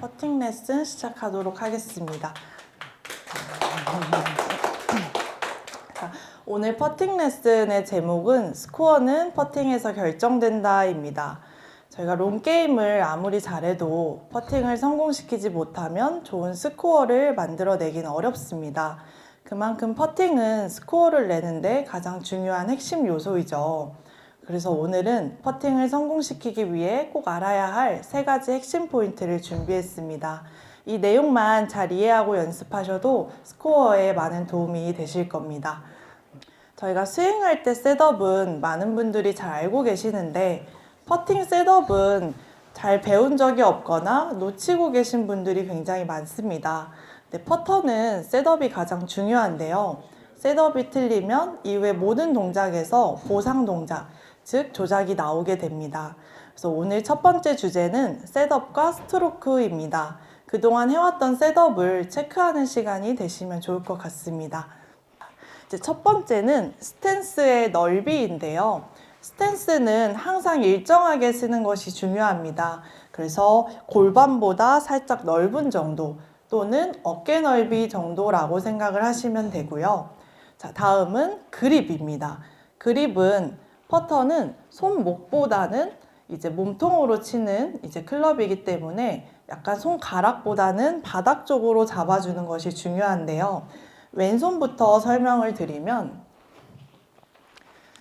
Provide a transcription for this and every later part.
퍼팅 레슨 시작하도록 하겠습니다. 자, 오늘 퍼팅 레슨의 제목은 스코어는 퍼팅에서 결정된다입니다. 저희가 롱게임을 아무리 잘해도 퍼팅을 성공시키지 못하면 좋은 스코어를 만들어내긴 어렵습니다. 그만큼 퍼팅은 스코어를 내는데 가장 중요한 핵심 요소이죠. 그래서 오늘은 퍼팅을 성공시키기 위해 꼭 알아야 할 3가지 핵심 포인트를 준비했습니다. 이 내용만 잘 이해하고 연습하셔도 스코어에 많은 도움이 되실 겁니다. 저희가 스윙할 때 셋업은 많은 분들이 잘 알고 계시는데 퍼팅 셋업은 잘 배운 적이 없거나 놓치고 계신 분들이 굉장히 많습니다. 근데 퍼터는 셋업이 가장 중요한데요. 셋업이 틀리면 이후의 모든 동작에서 보상 동작, 즉 조작이 나오게 됩니다. 그래서 오늘 첫 번째 주제는 셋업과 스트로크입니다. 그동안 해왔던 셋업을 체크하는 시간이 되시면 좋을 것 같습니다. 이제 첫 번째는 스탠스의 넓이인데요. 스탠스는 항상 일정하게 쓰는 것이 중요합니다. 그래서 골반보다 살짝 넓은 정도 또는 어깨 넓이 정도라고 생각을 하시면 되고요. 자, 다음은 그립입니다. 그립은 퍼터는 손목보다는 이제 몸통으로 치는 이제 클럽이기 때문에 약간 손가락보다는 바닥 쪽으로 잡아주는 것이 중요한데요. 왼손부터 설명을 드리면,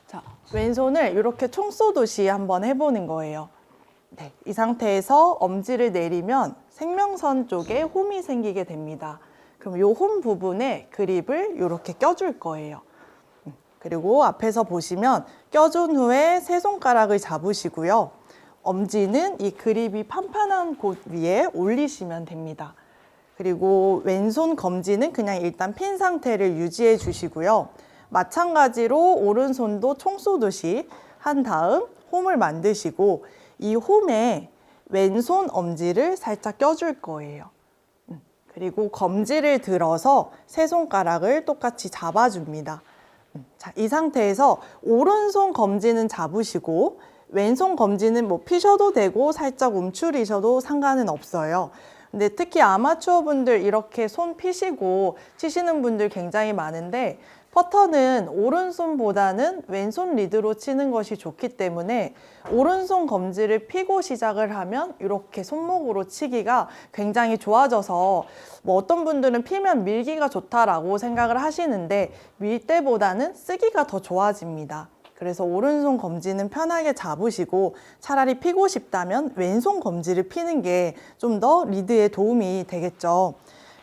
자, 왼손을 이렇게 총 쏘듯이 한번 해보는 거예요. 네, 이 상태에서 엄지를 내리면 생명선 쪽에 홈이 생기게 됩니다. 그럼 이 홈 부분에 그립을 이렇게 껴줄 거예요. 그리고 앞에서 보시면 껴준 후에 세 손가락을 잡으시고요. 엄지는 이 그립이 판판한 곳 위에 올리시면 됩니다. 그리고 왼손 검지는 그냥 일단 핀 상태를 유지해 주시고요. 마찬가지로 오른손도 총 쏘듯이 한 다음 홈을 만드시고 이 홈에 왼손 엄지를 살짝 껴줄 거예요. 그리고 검지를 들어서 세 손가락을 똑같이 잡아줍니다. 자, 이 상태에서 오른손 검지는 잡으시고 왼손 검지는 뭐 피셔도 되고 살짝 움츠리셔도 상관은 없어요. 근데 특히 아마추어 분들 이렇게 손 피시고 치시는 분들 굉장히 많은데 퍼터는 오른손보다는 왼손 리드로 치는 것이 좋기 때문에 오른손 검지를 피고 시작을 하면 이렇게 손목으로 치기가 굉장히 좋아져서 뭐 어떤 분들은 피면 밀기가 좋다라고 생각을 하시는데 밀 때보다는 쓰기가 더 좋아집니다. 그래서 오른손 검지는 편하게 잡으시고 차라리 피고 싶다면 왼손 검지를 피는 게 좀 더 리드에 도움이 되겠죠.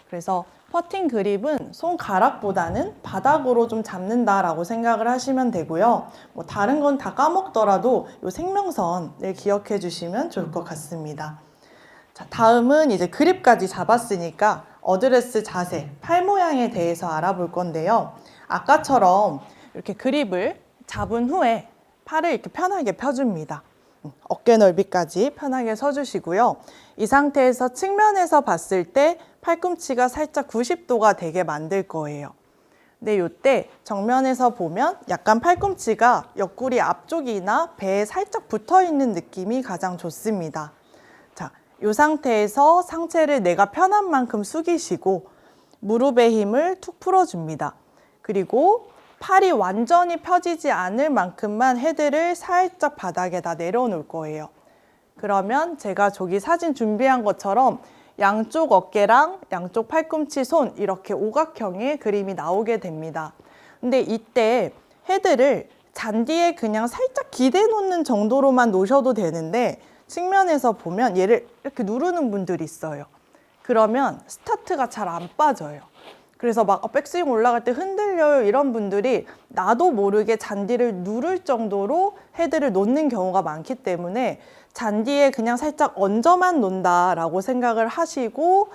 그래서 퍼팅 그립은 손가락보다는 바닥으로 좀 잡는다라고 생각을 하시면 되고요. 뭐 다른 건 다 까먹더라도 이 생명선을 기억해 주시면 좋을 것 같습니다. 자, 다음은 이제 그립까지 잡았으니까 어드레스 자세, 팔 모양에 대해서 알아볼 건데요. 아까처럼 이렇게 그립을 잡은 후에 팔을 이렇게 편하게 펴줍니다. 어깨 넓이까지 편하게 서주시고요. 이 상태에서 측면에서 봤을 때 팔꿈치가 살짝 90도가 되게 만들 거예요. 근데 이때 정면에서 보면 약간 팔꿈치가 옆구리 앞쪽이나 배에 살짝 붙어 있는 느낌이 가장 좋습니다. 자, 이 상태에서 상체를 내가 편한 만큼 숙이시고 무릎의 힘을 툭 풀어줍니다. 그리고 팔이 완전히 펴지지 않을 만큼만 헤드를 살짝 바닥에다 내려놓을 거예요. 그러면 제가 저기 사진 준비한 것처럼 양쪽 어깨랑 양쪽 팔꿈치, 손 이렇게 오각형의 그림이 나오게 됩니다. 근데 이때 헤드를 잔디에 그냥 살짝 기대 놓는 정도로만 놓으셔도 되는데 측면에서 보면 얘를 이렇게 누르는 분들이 있어요. 그러면 스타트가 잘 안 빠져요. 그래서 막 백스윙 올라갈 때 흔들려요 이런 분들이 나도 모르게 잔디를 누를 정도로 헤드를 놓는 경우가 많기 때문에 잔디에 그냥 살짝 얹어만 놓는다라고 생각을 하시고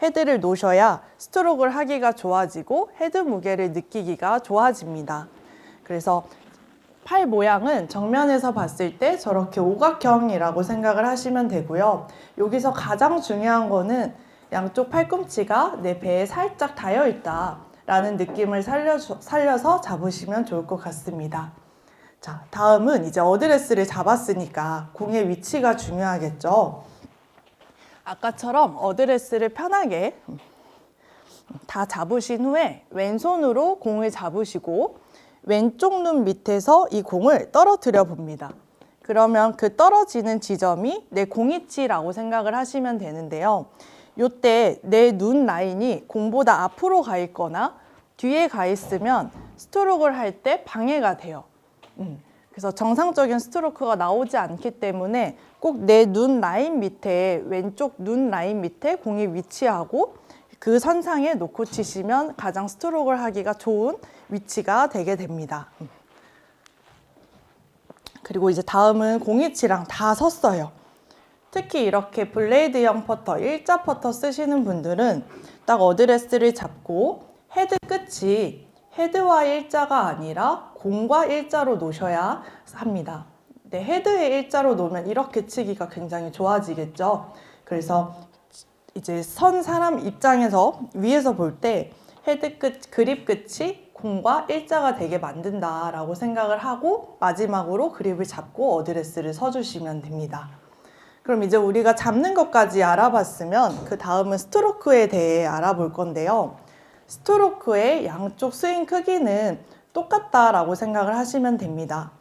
헤드를 놓으셔야 스트로크를 하기가 좋아지고 헤드 무게를 느끼기가 좋아집니다. 그래서 팔 모양은 정면에서 봤을 때 저렇게 오각형이라고 생각을 하시면 되고요. 여기서 가장 중요한 거는 양쪽 팔꿈치가 내 배에 살짝 닿여 있다라는 느낌을 살려서 잡으시면 좋을 것 같습니다. 자, 다음은 이제 어드레스를 잡았으니까 공의 위치가 중요하겠죠. 아까처럼 어드레스를 편하게 다 잡으신 후에 왼손으로 공을 잡으시고 왼쪽 눈 밑에서 이 공을 떨어뜨려 봅니다. 그러면 그 떨어지는 지점이 내 공이치라고 생각을 하시면 되는데요. 이때 내 눈 라인이 공보다 앞으로 가 있거나 뒤에 가 있으면 스트로크를 할 때 방해가 돼요. 그래서 정상적인 스트로크가 나오지 않기 때문에 꼭 내 눈 라인 밑에, 왼쪽 눈 라인 밑에 공이 위치하고 그 선상에 놓고 치시면 가장 스트로크를 하기가 좋은 위치가 되게 됩니다. 그리고 이제 다음은 공이치랑 다 섰어요. 특히 이렇게 블레이드형 퍼터, 일자 퍼터 쓰시는 분들은 딱 어드레스를 잡고 헤드 끝이 헤드와 일자가 아니라 공과 일자로 놓으셔야 합니다. 네, 헤드에 일자로 놓으면 이렇게 치기가 굉장히 좋아지겠죠. 그래서 이제 선 사람 입장에서 위에서 볼 때 헤드 끝, 그립 끝이 공과 일자가 되게 만든다라고 생각을 하고 마지막으로 그립을 잡고 어드레스를 서주시면 됩니다. 그럼 이제 우리가 잡는 것까지 알아봤으면 그 다음은 스트로크에 대해 알아볼 건데요. 스트로크의 양쪽 스윙 크기는 똑같다라고 생각을 하시면 됩니다.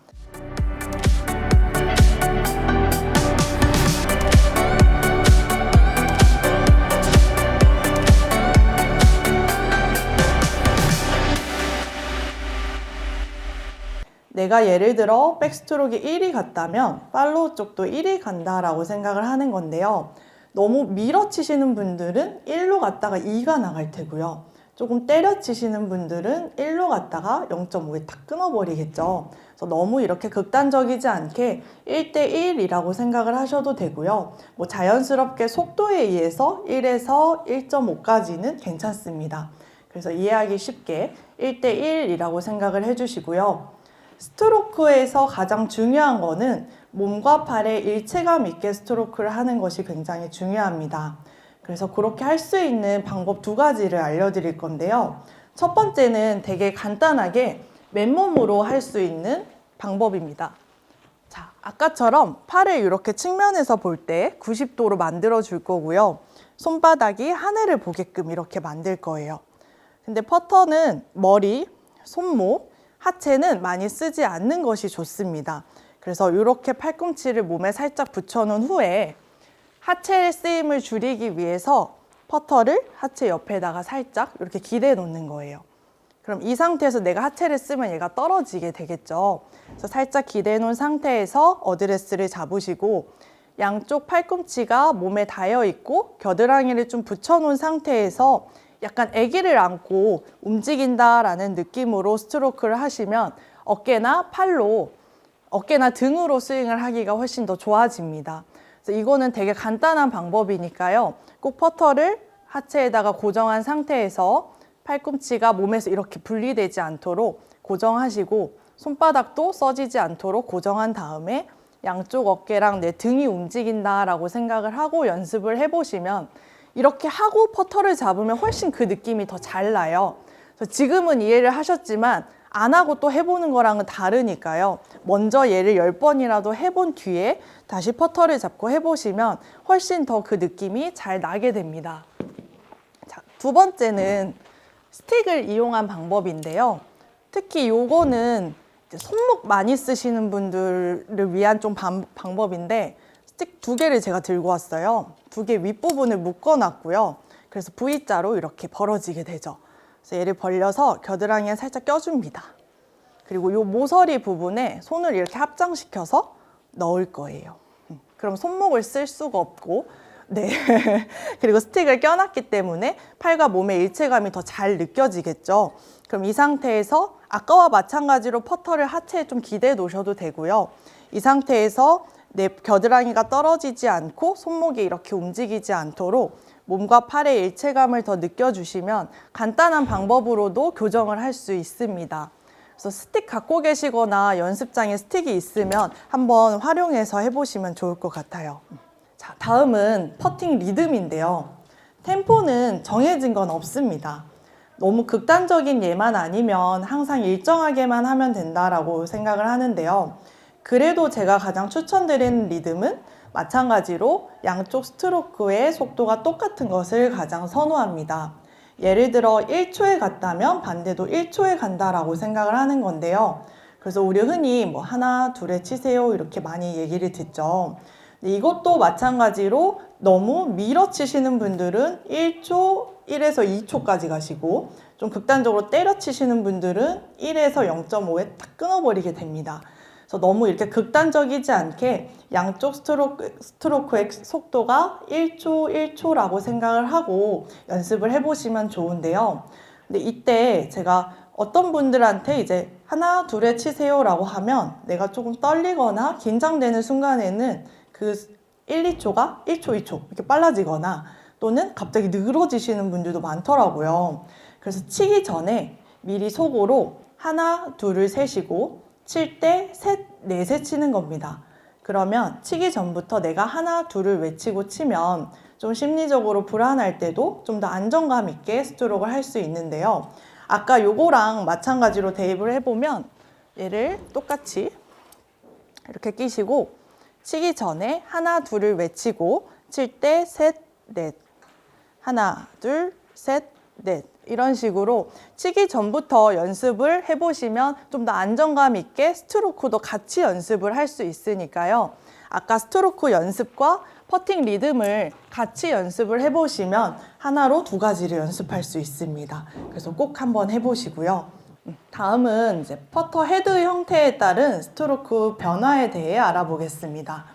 내가 예를 들어 백스트로크가 1이 갔다면 팔로우 쪽도 1이 간다라고 생각을 하는 건데요. 너무 밀어 치시는 분들은 1로 갔다가 2가 나갈 테고요. 조금 때려 치시는 분들은 1로 갔다가 0.5에 탁 끊어버리겠죠. 그래서 너무 이렇게 극단적이지 않게 1대1이라고 생각을 하셔도 되고요. 뭐 자연스럽게 속도에 의해서 1에서 1.5까지는 괜찮습니다. 그래서 이해하기 쉽게 1대1이라고 생각을 해주시고요. 스트로크에서 가장 중요한 거는 몸과 팔의 일체감 있게 스트로크를 하는 것이 굉장히 중요합니다. 그래서 그렇게 할 수 있는 방법 두 가지를 알려드릴 건데요. 첫 번째는 되게 간단하게 맨몸으로 할 수 있는 방법입니다. 자, 아까처럼 팔을 이렇게 측면에서 볼 때 90도로 만들어 줄 거고요. 손바닥이 하늘을 보게끔 이렇게 만들 거예요. 근데 퍼터는 머리, 손목, 하체는 많이 쓰지 않는 것이 좋습니다. 그래서 이렇게 팔꿈치를 몸에 살짝 붙여놓은 후에 하체의 쓰임을 줄이기 위해서 퍼터를 하체 옆에다가 살짝 이렇게 기대 놓는 거예요. 그럼 이 상태에서 내가 하체를 쓰면 얘가 떨어지게 되겠죠. 그래서 살짝 기대 놓은 상태에서 어드레스를 잡으시고 양쪽 팔꿈치가 몸에 닿여 있고 겨드랑이를 좀 붙여놓은 상태에서 약간 아기를 안고 움직인다라는 느낌으로 스트로크를 하시면 어깨나 팔로, 어깨나 등으로 스윙을 하기가 훨씬 더 좋아집니다. 그래서 이거는 되게 간단한 방법이니까요. 꼭 퍼터를 하체에다가 고정한 상태에서 팔꿈치가 몸에서 이렇게 분리되지 않도록 고정하시고 손바닥도 써지지 않도록 고정한 다음에 양쪽 어깨랑 내 등이 움직인다라고 생각을 하고 연습을 해보시면 이렇게 하고 퍼터를 잡으면 훨씬 그 느낌이 더 잘 나요. 그래서 지금은 이해를 하셨지만 안 하고 또 해보는 거랑은 다르니까요. 먼저 얘를 10번이라도 해본 뒤에 다시 퍼터를 잡고 해보시면 훨씬 더 그 느낌이 잘 나게 됩니다. 자, 두 번째는 스틱을 이용한 방법인데요. 특히 요거는 이제 손목 많이 쓰시는 분들을 위한 좀 방법인데 스틱 2개를 제가 들고 왔어요. 2개 윗부분을 묶어놨고요. 그래서 V자로 이렇게 벌어지게 되죠. 그래서 얘를 벌려서 겨드랑이에 살짝 껴줍니다. 그리고 이 모서리 부분에 손을 이렇게 합장시켜서 넣을 거예요. 그럼 손목을 쓸 수가 없고, 네. 그리고 스틱을 껴놨기 때문에 팔과 몸의 일체감이 더 잘 느껴지겠죠. 그럼 이 상태에서 아까와 마찬가지로 퍼터를 하체에 좀 기대 놓으셔도 되고요. 이 상태에서 내 겨드랑이가 떨어지지 않고 손목이 이렇게 움직이지 않도록 몸과 팔의 일체감을 더 느껴주시면 간단한 방법으로도 교정을 할 수 있습니다. 그래서 스틱 갖고 계시거나 연습장에 스틱이 있으면 한번 활용해서 해보시면 좋을 것 같아요. 자, 다음은 퍼팅 리듬인데요. 템포는 정해진 건 없습니다. 너무 극단적인 예만 아니면 항상 일정하게만 하면 된다라고 생각을 하는데요. 그래도 제가 가장 추천드리는 리듬은 마찬가지로 양쪽 스트로크의 속도가 똑같은 것을 가장 선호합니다. 예를 들어 1초에 갔다면 반대도 1초에 간다라고 생각을 하는 건데요. 그래서 우리 흔히 뭐 하나, 둘에 치세요 이렇게 많이 얘기를 듣죠. 이것도 마찬가지로 너무 밀어치시는 분들은 1초, 1에서 2초까지 가시고 좀 극단적으로 때려치시는 분들은 1에서 0.5에 딱 끊어버리게 됩니다. 그래서 너무 이렇게 극단적이지 않게 양쪽 스트로크의 속도가 1초, 1초라고 생각을 하고 연습을 해보시면 좋은데요. 근데 이때 제가 어떤 분들한테 이제 하나, 둘에 치세요라고 하면 내가 조금 떨리거나 긴장되는 순간에는 그 1, 2초가 1초, 2초 이렇게 빨라지거나 또는 갑자기 늘어지시는 분들도 많더라고요. 그래서 치기 전에 미리 속으로 하나, 둘을 세시고 칠 때 셋, 넷에 치는 겁니다. 그러면 치기 전부터 내가 하나, 둘을 외치고 치면 좀 심리적으로 불안할 때도 좀 더 안정감 있게 스트로크를 할 수 있는데요. 아까 요거랑 마찬가지로 대입을 해보면 얘를 똑같이 이렇게 끼시고 치기 전에 하나, 둘을 외치고 칠 때 셋, 넷 하나, 둘, 셋, 넷 이런 식으로 치기 전부터 연습을 해보시면 좀 더 안정감 있게 스트로크도 같이 연습을 할 수 있으니까요. 아까 스트로크 연습과 퍼팅 리듬을 같이 연습을 해보시면 하나로 두 가지를 연습할 수 있습니다. 그래서 꼭 한번 해보시고요. 다음은 이제 퍼터 헤드 형태에 따른 스트로크 변화에 대해 알아보겠습니다.